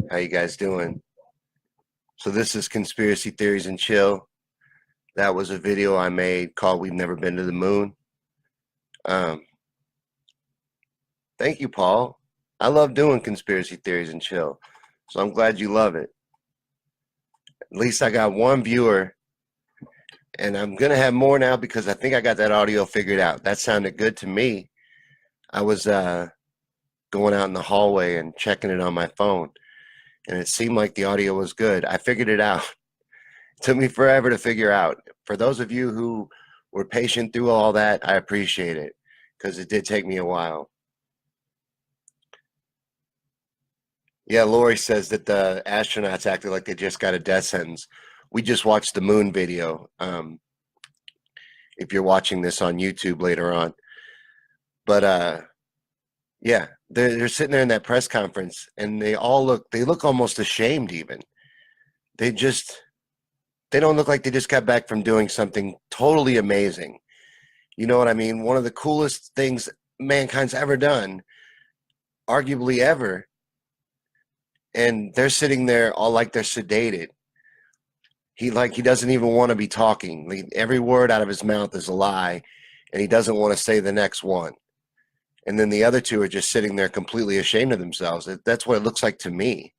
How you guys doing? So this is Conspiracy Theories and Chill. That was a video I made called We've Never Been to the Moon. Um, Thank you, Paul. I love doing Conspiracy Theories and Chill. So I'm glad you love it. At least I got one viewer, and I'm going to have more now because I think I got that audio figured out. That sounded good to me. I was going out in the hallway and checking it on my phone, and it seemed like the audio was good. I figured it out. It took me forever to figure out. For those of you who were patient through all that, I appreciate it because it did take me a while. Yeah, Lori says that the astronauts acted like they just got a death sentence. We just watched the moon video. If you're watching this on YouTube later on, but yeah, they're sitting there in that press conference, and they look almost ashamed. Even they don't look like they just got back from doing something totally amazing. You know what I mean? One of the coolest things mankind's ever done, arguably ever. And they're sitting there all like they're sedated. He doesn't even want to be talking. Like, every word out of his mouth is a lie, and he doesn't want to say the next one. And then the other two are just sitting there completely ashamed of themselves. That's what it looks like to me.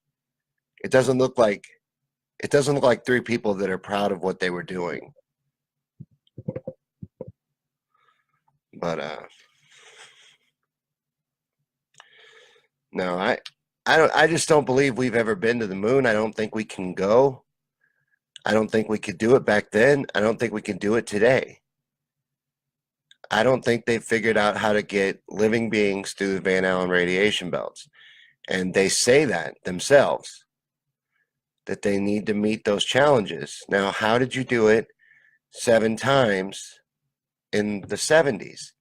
It doesn't look like three people that are proud of what they were doing. But no, I just don't believe we've ever been to the moon. I don't think we can go. I don't think we could do it back then. I don't think we can do it today. I don't think they've figured out how to get living beings through the Van Allen radiation belts. And they say that themselves, that they need to meet those challenges. Now, how did you do it 7 times in the 70s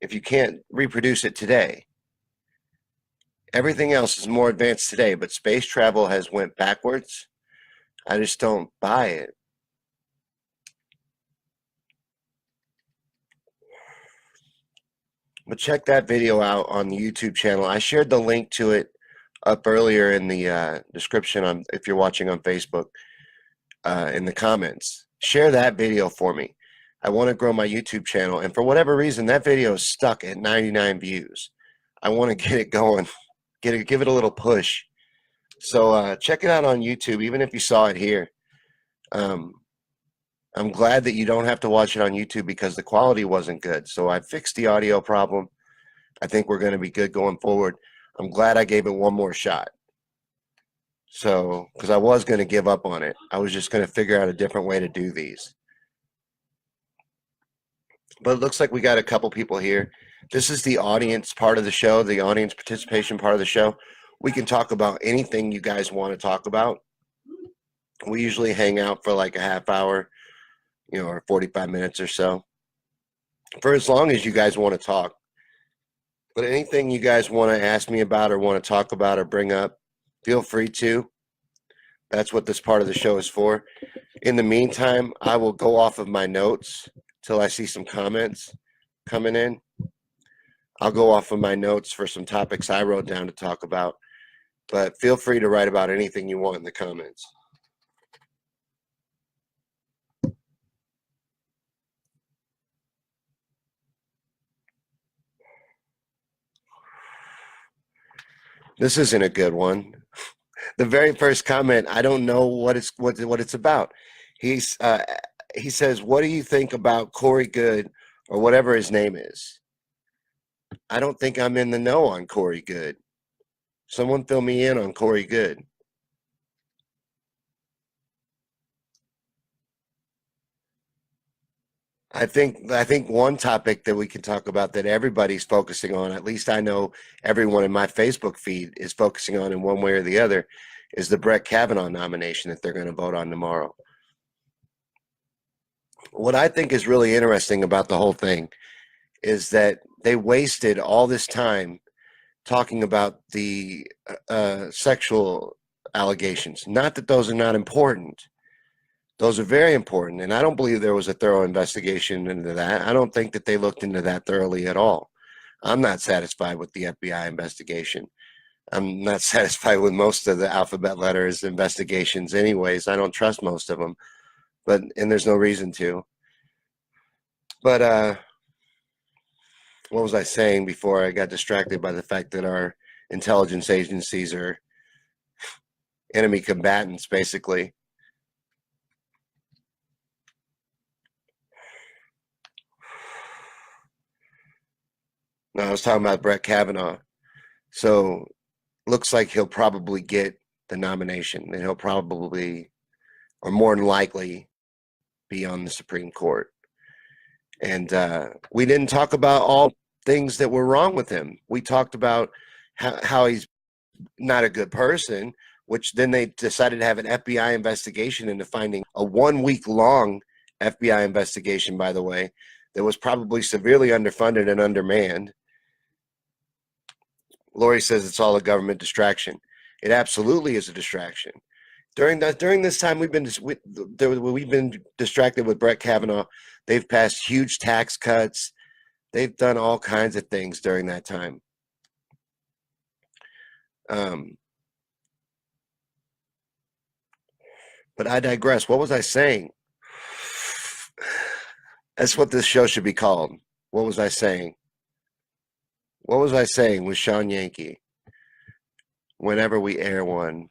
if you can't reproduce it today? Everything else is more advanced today, but space travel has went backwards. I just don't buy it. But check that video out on the YouTube channel. I shared the link to it up earlier in the description if you're watching on Facebook, in the comments. Share that video for me. I want to grow my YouTube channel, and for whatever reason, that video is stuck at 99 views. I want to get it going, give it a little push. So check it out on YouTube, even if you saw it here. I'm glad that you don't have to watch it on YouTube because the quality wasn't good. So I fixed the audio problem. I think we're going to be good going forward. I'm glad I gave it one more shot. So, because I was going to give up on it. I was just going to figure out a different way to do these. But it looks like we got a couple people here. This is the audience part of the show, the audience participation part of the show. We can talk about anything you guys want to talk about. We usually hang out for like a half hour, or 45 minutes or so, for as long as you guys want to talk. But anything you guys want to ask me about or want to talk about or bring up, feel free to. That's what this part of the show is for. In the meantime, I will go off of my notes till I see some comments coming in. I'll go off of my notes for some topics I wrote down to talk about. But feel free to write about anything you want in the comments. This isn't a good one. The very first comment, I don't know what it's about. He says, "What do you think about Corey Good or whatever his name is?" I don't think I'm in the know on Corey Good. Someone fill me in on Corey Good. I think one topic that we can talk about that everybody's focusing on, at least I know everyone in my Facebook feed is focusing on in one way or the other, is the Brett Kavanaugh nomination that they're going to vote on tomorrow. What I think is really interesting about the whole thing is that they wasted all this time talking about the sexual allegations. Not that those are not important. Those are very important, and I don't believe there was a thorough investigation into that. I don't think that they looked into that thoroughly at all. I'm not satisfied with the FBI investigation. I'm not satisfied with most of the alphabet letters investigations anyways. I don't trust most of them, and there's no reason to. But what was I saying before I got distracted by the fact that our intelligence agencies are enemy combatants, basically? No, I was talking about Brett Kavanaugh. So looks like he'll probably get the nomination, and he'll probably, or more than likely, be on the Supreme Court. And we didn't talk about all things that were wrong with him. We talked about how he's not a good person, which then they decided to have an FBI investigation into finding a 1 week long FBI investigation, by the way, that was probably severely underfunded and undermanned. Lori says it's all a government distraction. It absolutely is a distraction. During this time, we've been distracted with Brett Kavanaugh. They've passed huge tax cuts. They've done all kinds of things during that time. But I digress. What was I saying? That's what this show should be called. What was I saying? What was I saying with Sean Yankee? Whenever we air one.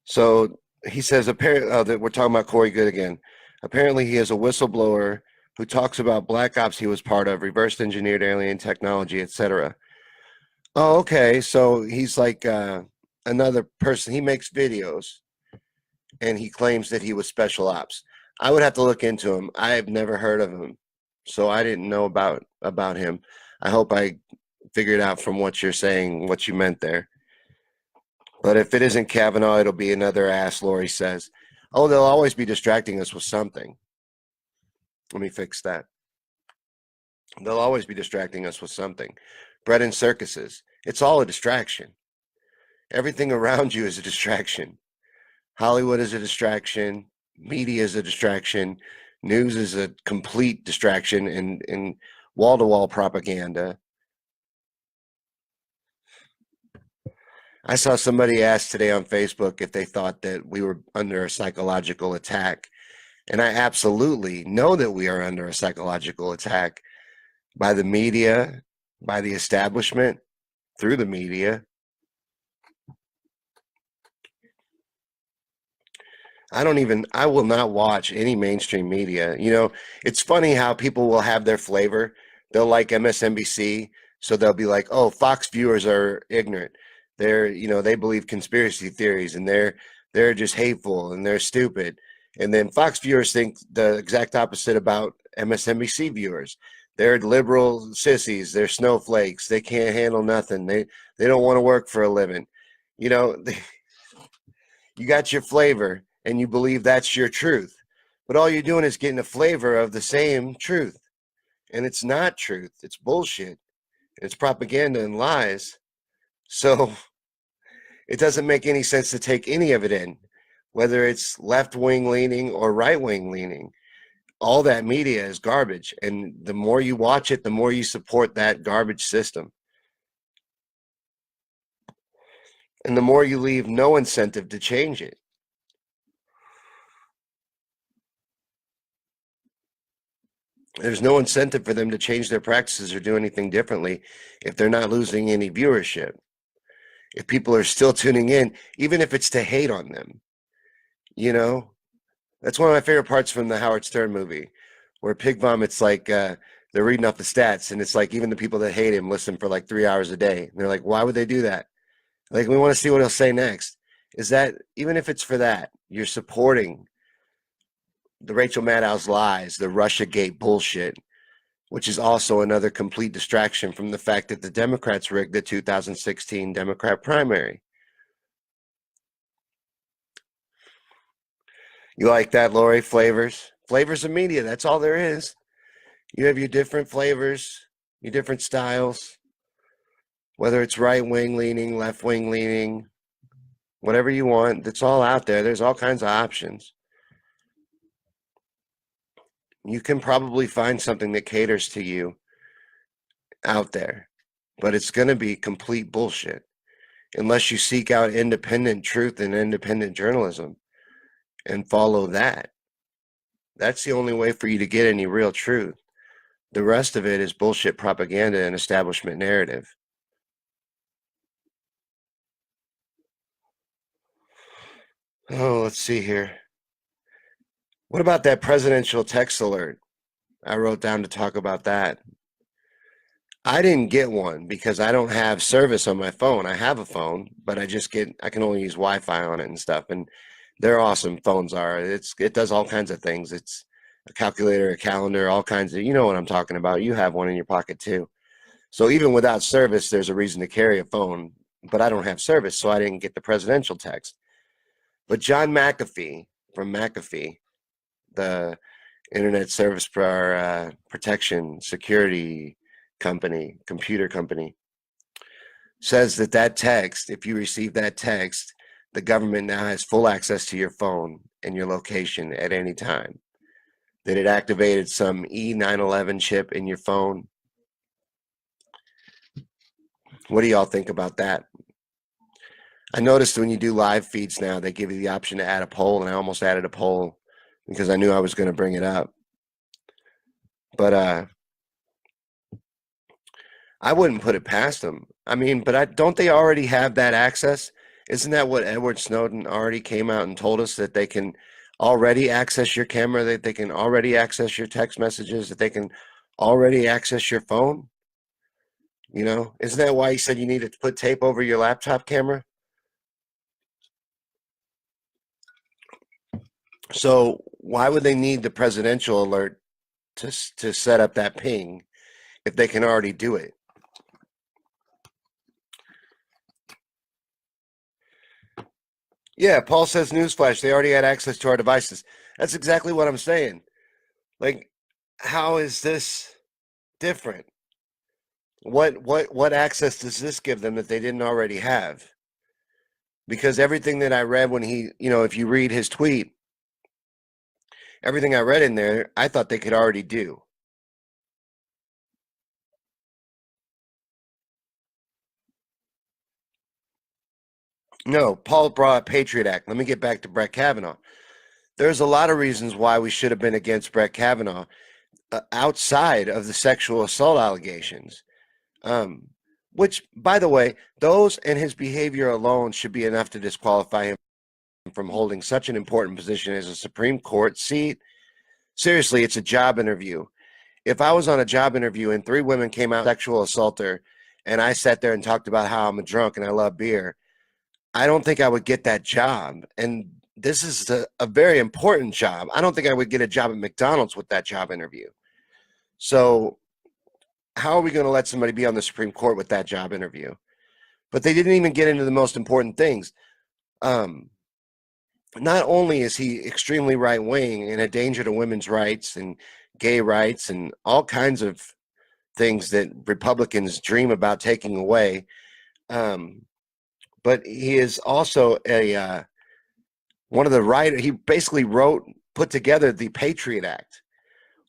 So he says, apparently, that we're talking about Corey Good again. Apparently, he is a whistleblower who talks about black ops he was part of, reverse engineered alien technology, etc. Oh, okay. So he's like another person. He makes videos, and he claims that he was special ops. I would have to look into him. I have never heard of him, so I didn't know about him. I hope I figured out from what you're saying what you meant there. But if it isn't Kavanaugh, it'll be another ass, Lori says. Oh, they'll always be distracting us with something. Let me fix that. They'll always be distracting us with something. Bread and circuses. It's all a distraction. Everything around you is a distraction. Hollywood is a distraction. Media is a distraction. News is a complete distraction and wall-to-wall propaganda. I saw somebody ask today on Facebook if they thought that we were under a psychological attack. And I absolutely know that we are under a psychological attack by the media, by the establishment, through the media. I will not watch any mainstream media. You know, it's funny how people will have their flavor. They'll like MSNBC, so they'll be like, oh, Fox viewers are ignorant. They believe conspiracy theories and they're just hateful and they're stupid. And then Fox viewers think the exact opposite about MSNBC viewers. They're liberal sissies, they're snowflakes, they can't handle nothing. They don't want to work for a living. You know, you got your flavor and you believe that's your truth. But all you're doing is getting a flavor of the same truth. And it's not truth. It's bullshit. It's propaganda and lies. So it doesn't make any sense to take any of it in, whether it's left wing leaning or right wing leaning. All that media is garbage. And the more you watch it, the more you support that garbage system. And the more you leave no incentive to change it. There's no incentive for them to change their practices or do anything differently if they're not losing any viewership. If people are still tuning in, even if it's to hate on them, you know, that's one of my favorite parts from the Howard Stern movie, where Pig Vomit's like they're reading off the stats, and it's like even the people that hate him listen for like 3 hours a day. And they're like, why would they do that? Like, we want to see what he'll say next. Is that even if it's for that, you're supporting the Rachel Maddow's lies, the Russiagate bullshit, which is also another complete distraction from the fact that the Democrats rigged the 2016 Democrat primary. You like that, Lori? Flavors? Flavors of media. That's all there is. You have your different flavors, your different styles, whether it's right wing leaning, left wing leaning, whatever you want. It's all out there. There's all kinds of options. You can probably find something that caters to you out there. but it's going to be complete bullshit unless you seek out independent truth and independent journalism and follow that. That's the only way for you to get any real truth. The rest of it is bullshit propaganda and establishment narrative. Oh, let's see here. What about that presidential text alert? I wrote down to talk about that. I didn't get one because I don't have service on my phone. I have a phone, but I can only use Wi-Fi on it and stuff. And they're awesome, phones are. It does all kinds of things. It's a calculator, a calendar, all kinds of, you know what I'm talking about. You have one in your pocket too. So even without service, there's a reason to carry a phone, but I don't have service, so I didn't get the presidential text. But John McAfee from McAfee, the Internet Service Protection Security Company, computer company, says that text, if you receive that text, the government now has full access to your phone and your location at any time. That it activated some E911 chip in your phone. What do y'all think about that? I noticed when you do live feeds now, they give you the option to add a poll, and I almost added a poll because I knew I was going to bring it up. But I wouldn't put it past them. I mean, but don't they already have that access? Isn't that what Edward Snowden already came out and told us, that they can already access your camera, that they can already access your text messages, that they can already access your phone? You know, isn't that why he said you needed to put tape over your laptop camera? So why would they need the presidential alert to set up that ping if they can already do it? Yeah, Paul says, newsflash, they already had access to our devices. That's exactly what I'm saying. Like, how is this different? What access does this give them that they didn't already have? Because everything that I read when he, if you read his tweet, everything I read in there, I thought they could already do. No, Paul brought up Patriot Act. Let me get back to Brett Kavanaugh. There's a lot of reasons why we should have been against Brett Kavanaugh outside of the sexual assault allegations. Which, by the way, those and his behavior alone should be enough to disqualify him from holding such an important position as a Supreme Court seat. Seriously, it's a job interview. If I was on a job interview and 3 women came out sexual assaulter, and I sat there and talked about how I'm a drunk and I love beer, I don't think I would get that job. And this is a very important job. I don't think I would get a job at McDonald's with that job interview. So how are we going to let somebody be on the Supreme Court with that job interview? But they didn't even get into the most important things. Not only is he extremely right-wing and a danger to women's rights and gay rights and all kinds of things that Republicans dream about taking away, but he is also one of the writers. He basically put together the Patriot Act,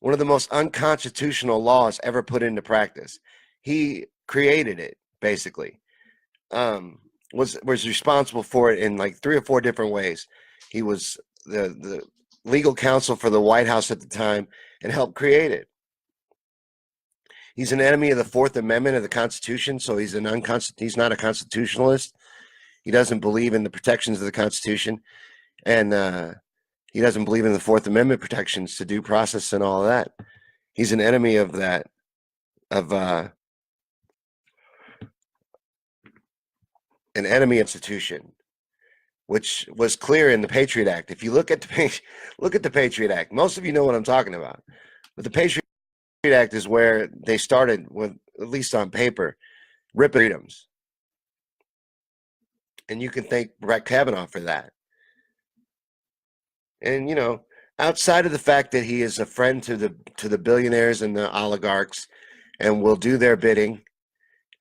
one of the most unconstitutional laws ever put into practice. He created it, basically. Was responsible for it in like 3 or 4 different ways. He was the legal counsel for the White House at the time and helped create it. He's an enemy of the 4th Amendment of the Constitution, so he's he's not a constitutionalist. He doesn't believe in the protections of the Constitution, and he doesn't believe in the 4th Amendment protections to due process and all of that. He's an enemy of that, an enemy institution, which was clear in the Patriot Act. If you look at the Patriot Act, most of you know what I'm talking about. But the Patriot Act is where they started with, at least on paper, ripping freedoms. And you can thank Brett Kavanaugh for that. And outside of the fact that he is a friend to the billionaires and the oligarchs and will do their bidding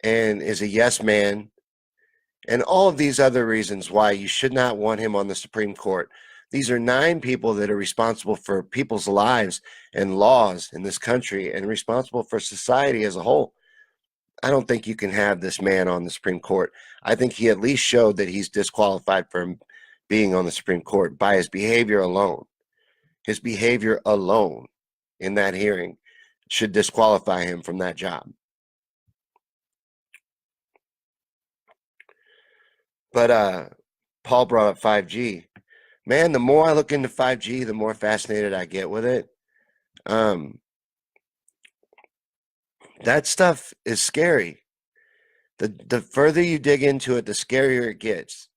and is a yes man, and all of these other reasons why you should not want him on the Supreme Court. These are 9 people that are responsible for people's lives and laws in this country and responsible for society as a whole. I don't think you can have this man on the Supreme Court. I think he at least showed that he's disqualified from being on the Supreme Court by his behavior alone. His behavior alone in that hearing should disqualify him from that job. But Paul brought up 5G. Man, the more I look into 5G, the more fascinated I get with it. That stuff is scary. The further you dig into it, the scarier it gets.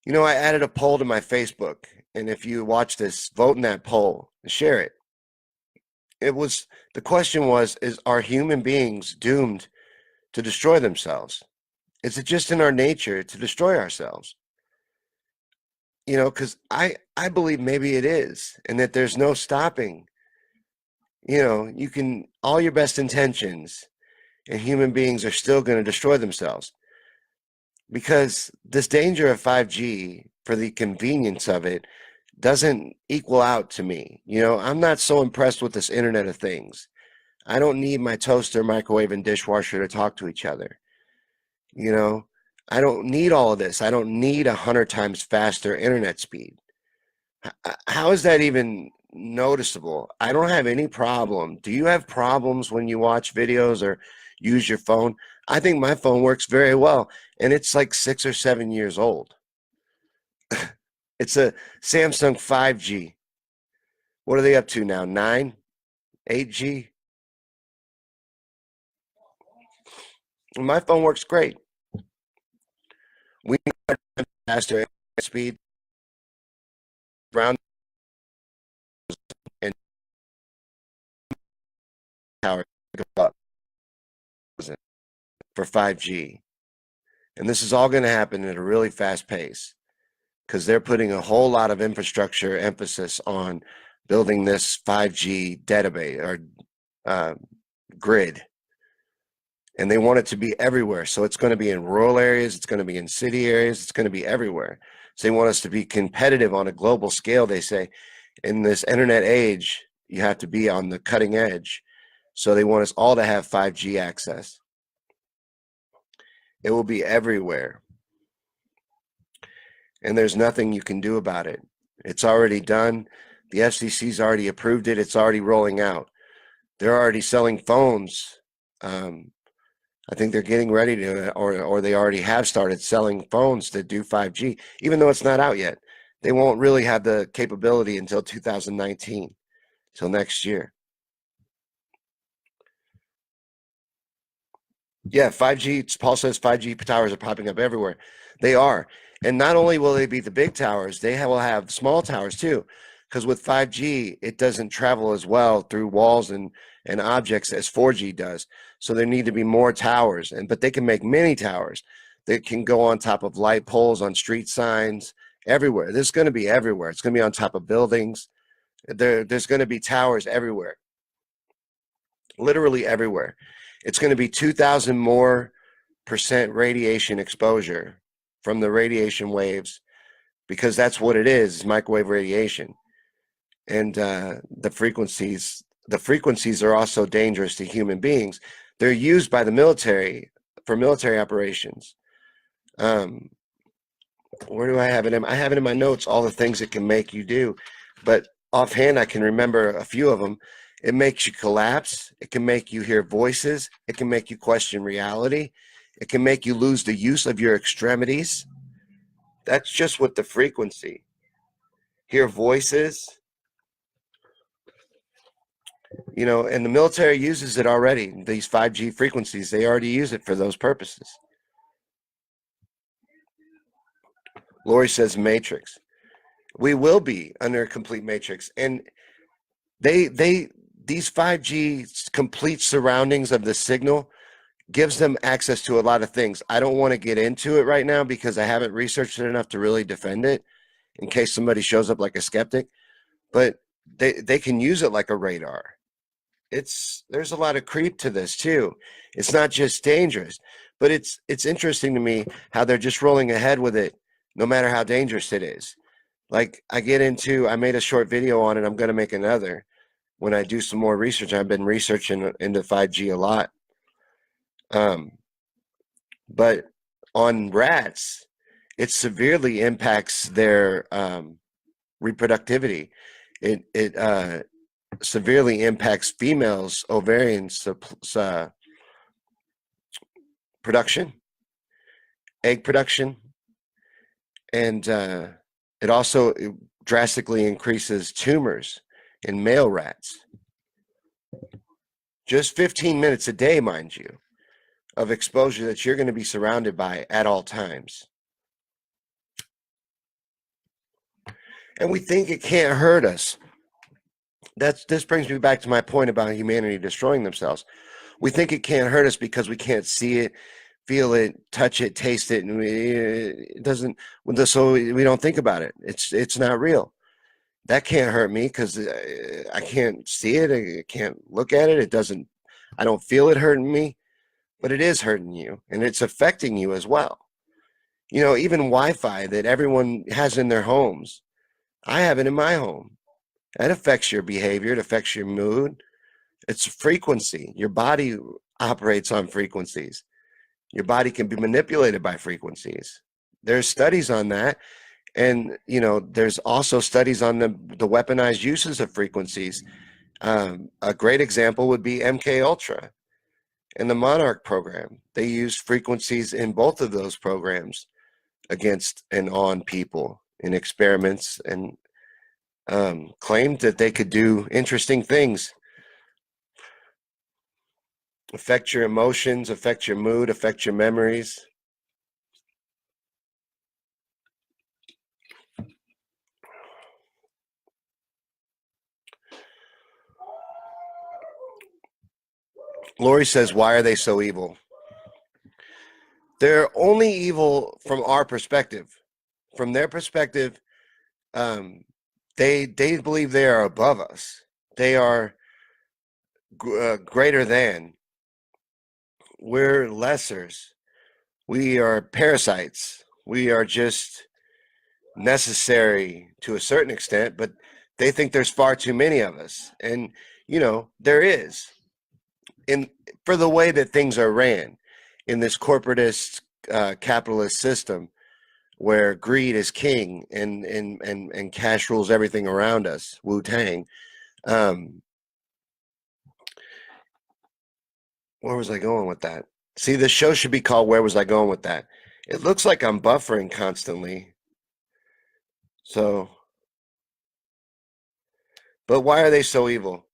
You know, I added a poll to my Facebook, and if you watch this, vote in that poll, share it. The question was, are human beings doomed to destroy themselves? Is it just in our nature to destroy ourselves? You know, because I believe maybe it is, and that there's no stopping. You know, you can, all your best intentions, and human beings are still going to destroy themselves. Because this danger of 5G, for the convenience of it, doesn't equal out to me. You know, I'm not so impressed with this Internet of Things. I don't need my toaster, microwave, and dishwasher to talk to each other. You know, I don't need all of this. I don't need 100 times faster internet speed. How is that even noticeable? I don't have any problem. Do you have problems when you watch videos or use your phone? I think my phone works very well, and it's like 6 or 7 years old. It's a Samsung 5G. What are they up to now? 9? 8G? My phone works great. We need faster speed around and tower go up for 5G. And this is all going to happen at a really fast pace because they're putting a whole lot of infrastructure emphasis on building this 5G database or grid. And they want it to be everywhere. So it's going to be in rural areas. It's going to be in city areas. It's going to be everywhere. So they want us to be competitive on a global scale. They say in this internet age, you have to be on the cutting edge. So they want us all to have 5G access. It will be everywhere. And there's nothing you can do about it. It's already done. The FCC's already approved it. It's already rolling out. They're already selling phones. I think they're getting ready to, or they already have started selling phones that do 5G, even though it's not out yet. They won't really have the capability until 2019, till next year. Yeah, 5G, Paul says 5G towers are popping up everywhere. They are. And not only will they be the big towers, they will have small towers too. Because with 5G, it doesn't travel as well through walls and objects as 4G does. So there need to be more towers, but they can make many towers that can go on top of light poles, on street signs, everywhere. This is going to be everywhere. It's going to be on top of buildings. There's going to be towers everywhere, literally everywhere. It's going to be 2,000 more % radiation exposure from the radiation waves, because that's what it is microwave radiation. And the frequencies are also dangerous to human beings. They're used by the military for military operations. Where do I have it in? I have it in my notes, all the things it can make you do. But offhand, I can remember a few of them. It makes you collapse. It can make you hear voices. It can make you question reality. It can make you lose the use of your extremities. That's just with the frequency. Hear voices. You know, and the military uses it already. These 5G frequencies, they already use it for those purposes. Lori says matrix. We will be under a complete matrix. And these 5G complete surroundings of the signal gives them access to a lot of things. I don't want to get into it right now because I haven't researched it enough to really defend it in case somebody shows up like a skeptic. But they can use it like a radar. There's a lot of creep to this too. It's not just dangerous, but it's interesting to me how they're just rolling ahead with it no matter how dangerous it is. Like I made a short video on it. I'm going to make another when I do some more research. I've been researching into 5G a lot. But on rats, it severely impacts their reproductivity. It severely impacts females' ovarian production, egg production, and it also drastically increases tumors in male rats. Just 15 minutes a day, mind you, of exposure that you're going to be surrounded by at all times. And we think it can't hurt us. This brings me back to my point about humanity destroying themselves. We think it can't hurt us because we can't see it, feel it, touch it, taste it, and it doesn't. So we don't think about it. It's not real. That can't hurt me because I can't see it. I can't look at it. It doesn't. I don't feel it hurting me, but it is hurting you, and it's affecting you as well. You know, even Wi-Fi that everyone has in their homes. I have it in my home. That affects your behavior. It affects your mood. It's frequency. Your body operates on frequencies. Your body can be manipulated by frequencies. There's studies on that. And, you know, there's also studies on the weaponized uses of frequencies. A great example would be MK Ultra and the Monarch program. They used frequencies in both of those programs against and on people in experiments, and claimed that they could do interesting things, affect your emotions, affect your mood, affect your memories. Lori says, why are they so evil? They're only evil from our perspective. From their perspective, they believe they are above us. They are greater than. We're lessers. We are parasites. We are just necessary to a certain extent, but they think there's far too many of us. And, you know, there is. For the way that things are ran in this corporatist capitalist system where greed is king and cash rules everything around us, Wu-Tang. Where was I going with that? See, the show should be called Where Was I Going With That? It looks like I'm buffering constantly. So, but why are they so evil?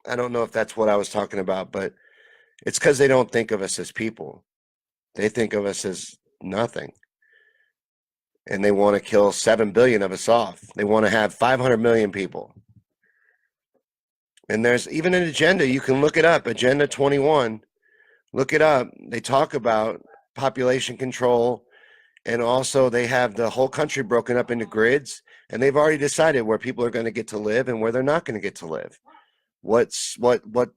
I don't know if that's what I was talking about, but it's because they don't think of us as people. They think of us as nothing. And they want to kill 7 billion of us off. They want to have 500 million people. And there's even an agenda. You can look it up, Agenda 21. Look it up. They talk about population control, and also they have the whole country broken up into grids, and they've already decided where people are going to get to live and where they're not going to get to live. What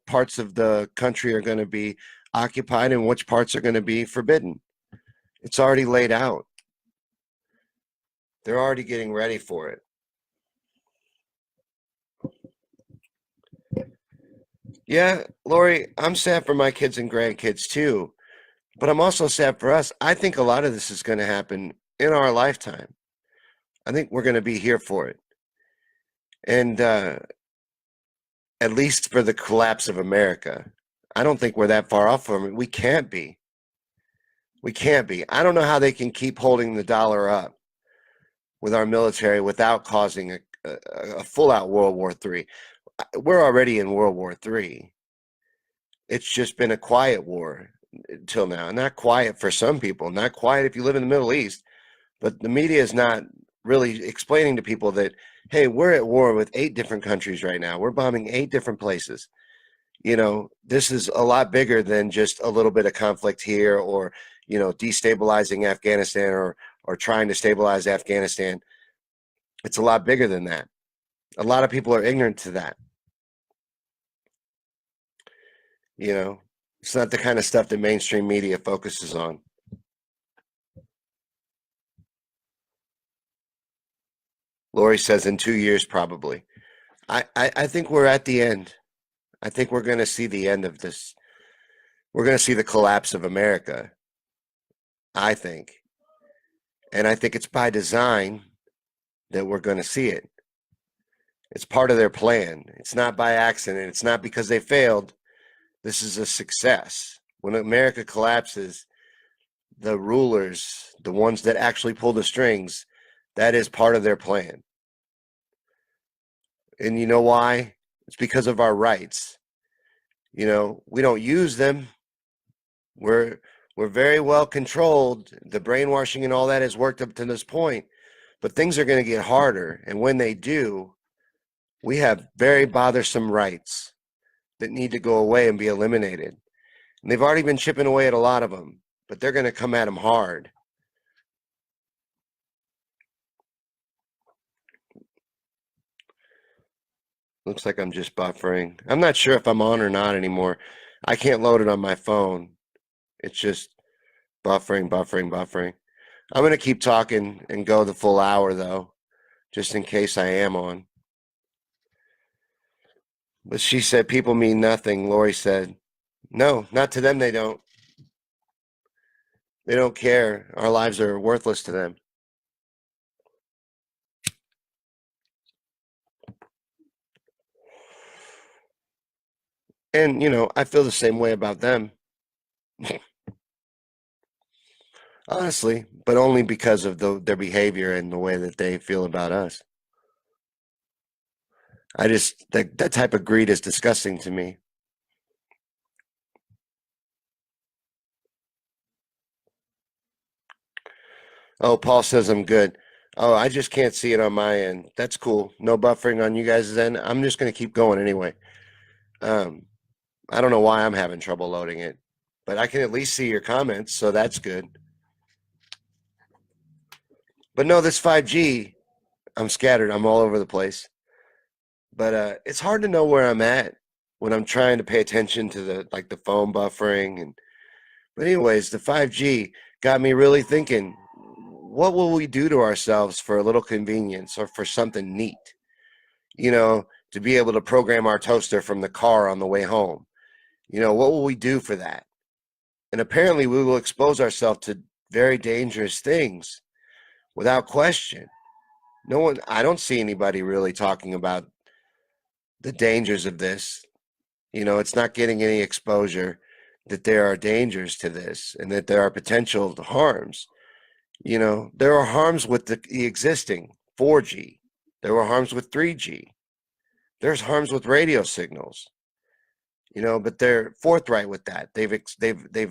parts of the country are going to be occupied and which parts are going to be forbidden. It's already laid out. They're already getting ready for it. Yeah, Lori, I'm sad for my kids and grandkids too, but I'm also sad for us. I think a lot of this is going to happen in our lifetime. I think we're going to be here for it. And at least for the collapse of America, I don't think we're that far off from it. We can't be. We can't be. I don't know how they can keep holding the dollar up with our military without causing a full-out World War III. We're already in World War III. It's just been a quiet war until now. Not quiet for some people, not quiet if you live in the Middle East, but the media is not really explaining to people that, hey, we're at war with 8 different countries right now. We're bombing 8 different places. You know, this is a lot bigger than just a little bit of conflict here, or, you know, destabilizing Afghanistan, or trying to stabilize Afghanistan. It's a lot bigger than that. A lot of people are ignorant to that. You know, it's not the kind of stuff that mainstream media focuses on. Lori says in 2 years, probably. I think we're at the end. I think we're going to see the end of this we're going to see the collapse of America, I think. And I think it's by design that we're going to see it. It's part of their plan. It's not by accident. It's not because they failed. This is a success. When America collapses, the rulers, the ones that actually pull the strings, that is part of their plan. And you know why? It's because of our rights. You know, we don't use them. We're very well controlled. The brainwashing and all that has worked up to this point, but things are going to get harder. And when they do, we have very bothersome rights that need to go away and be eliminated. And they've already been chipping away at a lot of them, but they're going to come at them hard. Looks like I'm just buffering. I'm not sure if I'm on or not anymore. I can't load it on my phone. It's just buffering, buffering, buffering. I'm going to keep talking and go the full hour, though, just in case I am on. But she said people mean nothing. Lori said, no, not to them they don't. They don't care. Our lives are worthless to them. And, you know, I feel the same way about them. Honestly, but only because of their behavior and the way that they feel about us. I just, that type of greed is disgusting to me. Oh, Paul says I'm good. Oh, I just can't see it on my end. That's cool. No buffering on you guys' end. I'm just going to keep going anyway. I don't know why I'm having trouble loading it, but I can at least see your comments, so that's good. But no, this 5G, I'm scattered. I'm all over the place. But it's hard to know where I'm at when I'm trying to pay attention to the phone buffering and but anyways, the 5G got me really thinking, what will we do to ourselves for a little convenience or for something neat? You know, to be able to program our toaster from the car on the way home. You know, what will we do for that? And apparently we will expose ourselves to very dangerous things without question. No one, I don't see anybody really talking about the dangers of this. You know, it's not getting any exposure that there are dangers to this and that there are potential harms. You know, there are harms with the existing 4G. There were harms with 3G. There's harms with radio signals. You know, but they're forthright with that. They've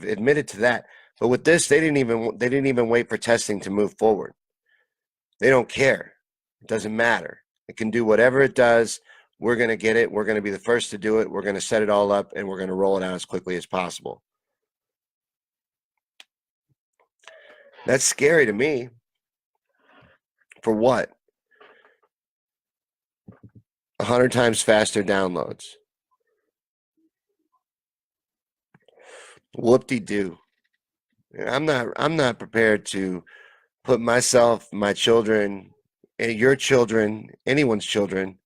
admitted to that. But with this, they didn't even wait for testing to move forward. They don't care. It doesn't matter. It can do whatever it does. We're going to get it. We're going to be the first to do it. We're going to set it all up and we're going to roll it out as quickly as possible. That's scary to me. For what? 100 times faster downloads. Whoop-de-doo. I'm not prepared to put myself, my children, and your children, anyone's children,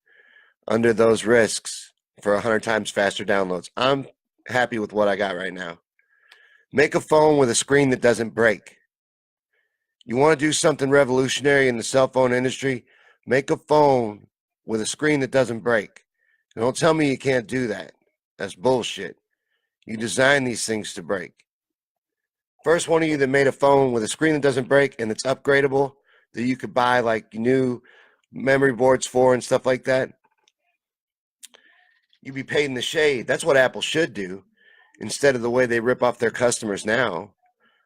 under those risks for 100 times faster downloads. I'm happy with what I got right now. Make a phone with a screen that doesn't break. You want to do something revolutionary in the cell phone industry? Make a phone with a screen that doesn't break. And don't tell me you can't do that. That's bullshit. You design these things to break. First one of you that made a phone with a screen that doesn't break and it's upgradable, that you could buy like new memory boards for and stuff like that, you'd be paid in the shade. That's what Apple should do instead of the way they rip off their customers now.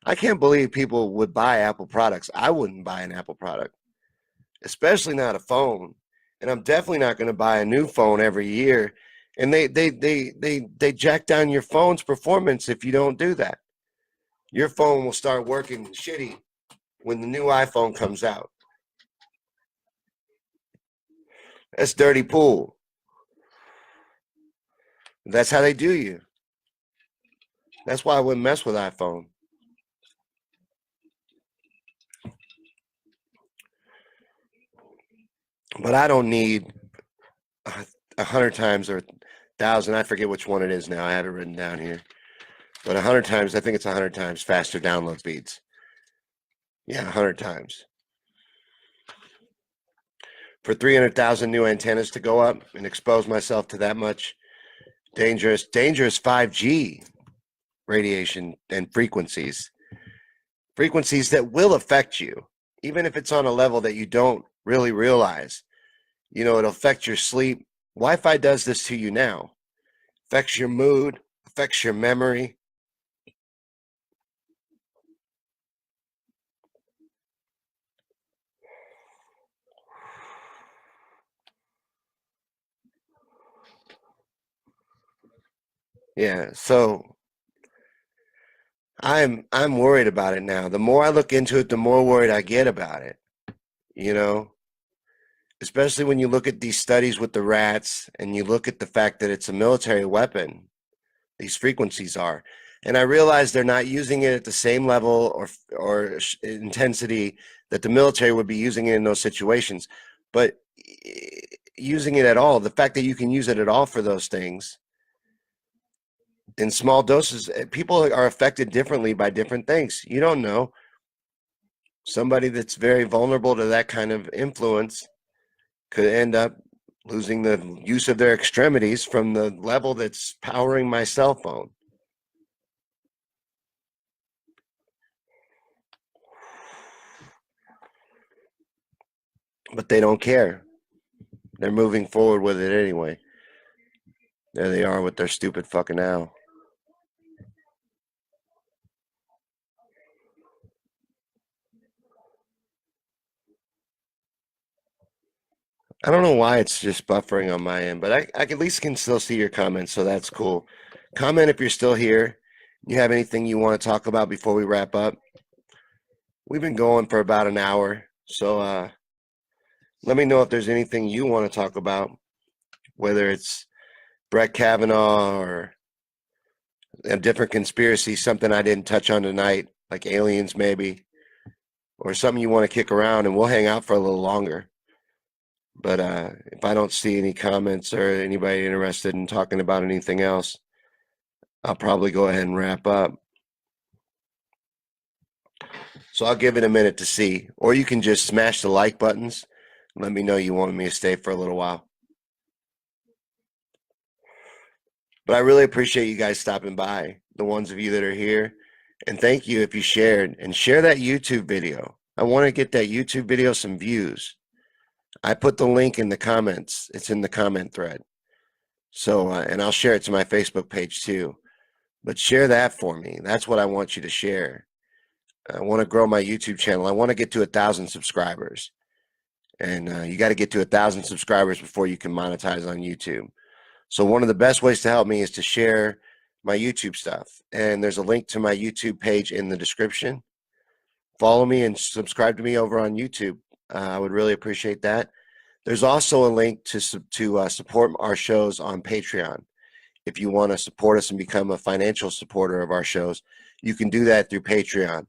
I can't believe people would buy Apple products. I wouldn't buy an Apple product, especially not a phone. And I'm definitely not going to buy a new phone every year. And they jack down your phone's performance if you don't do that. Your phone will start working shitty when the new iPhone comes out. That's dirty pool. That's how they do you. That's why I wouldn't mess with iPhone. But I don't need 100 times or 1,000. I forget which one it is now. I have it written down here. But 100 times, I think it's 100 times faster download speeds. Yeah, 100 times. For 300,000 new antennas to go up and expose myself to that much dangerous 5G radiation and frequencies that will affect you, even if it's on a level that you don't really realize. You know, it'll affect your sleep. Wi-Fi does this to you now. Affects your mood, affects your memory. Yeah, so I'm worried about it now. The more I look into it, the more worried I get about it. You know, especially when you look at these studies with the rats and you look at the fact that it's a military weapon. These frequencies are, and I realize they're not using it at the same level or intensity that the military would be using it in those situations, but using it at all, the fact that you can use it at all for those things in small doses, people are affected differently by different things. You don't know. Somebody that's very vulnerable to that kind of influence could end up losing the use of their extremities from the level that's powering my cell phone. But they don't care. They're moving forward with it anyway. There they are with their stupid fucking owl. I don't know why it's just buffering on my end, but I at least can still see your comments, so that's cool. Comment if you're still here. You have anything you want to talk about before we wrap up? We've been going for about an hour, so let me know if there's anything you want to talk about, whether it's Brett Kavanaugh or a different conspiracy, something I didn't touch on tonight, like aliens maybe, or something you want to kick around, and we'll hang out for a little longer. But if I don't see any comments or anybody interested in talking about anything else, I'll probably go ahead and wrap up. So I'll give it a minute to see, or you can just smash the like buttons and let me know you want me to stay for a little while. But I really appreciate you guys stopping by, the ones of you that are here. And thank you if you shared and share that YouTube video. I want to get that YouTube video some views. I put the link in the comments. It's in the comment thread. So, and I'll share it to my Facebook page too. But share that for me. That's what I want you to share. I want to grow my YouTube channel. I want to get to 1,000 subscribers. And you got to get to 1,000 subscribers before you can monetize on YouTube. So one of the best ways to help me is to share my YouTube stuff. And there's a link to my YouTube page in the description. Follow me and subscribe to me over on YouTube. I would really appreciate that. There's also a link to support our shows on Patreon. If you want to support us and become a financial supporter of our shows, you can do that through Patreon,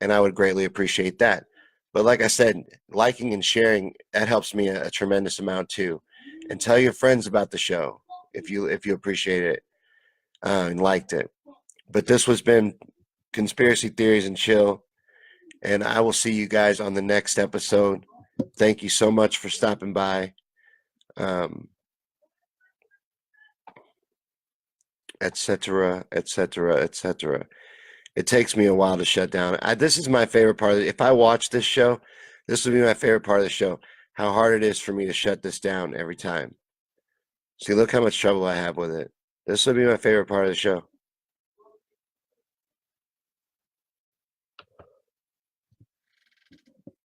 and I would greatly appreciate that. But like I said, liking and sharing, that helps me a tremendous amount too. And tell your friends about the show if you appreciate it and liked it. But this has been Conspiracy Theories and Chill, and I will see you guys on the next episode. Thank you so much for stopping by. Etc., etc., etc. It takes me a while to shut down. This is my favorite part. If I watch this show, this would be my favorite part of the show. How hard it is for me to shut this down every time. See, look how much trouble I have with it. This would be my favorite part of the show.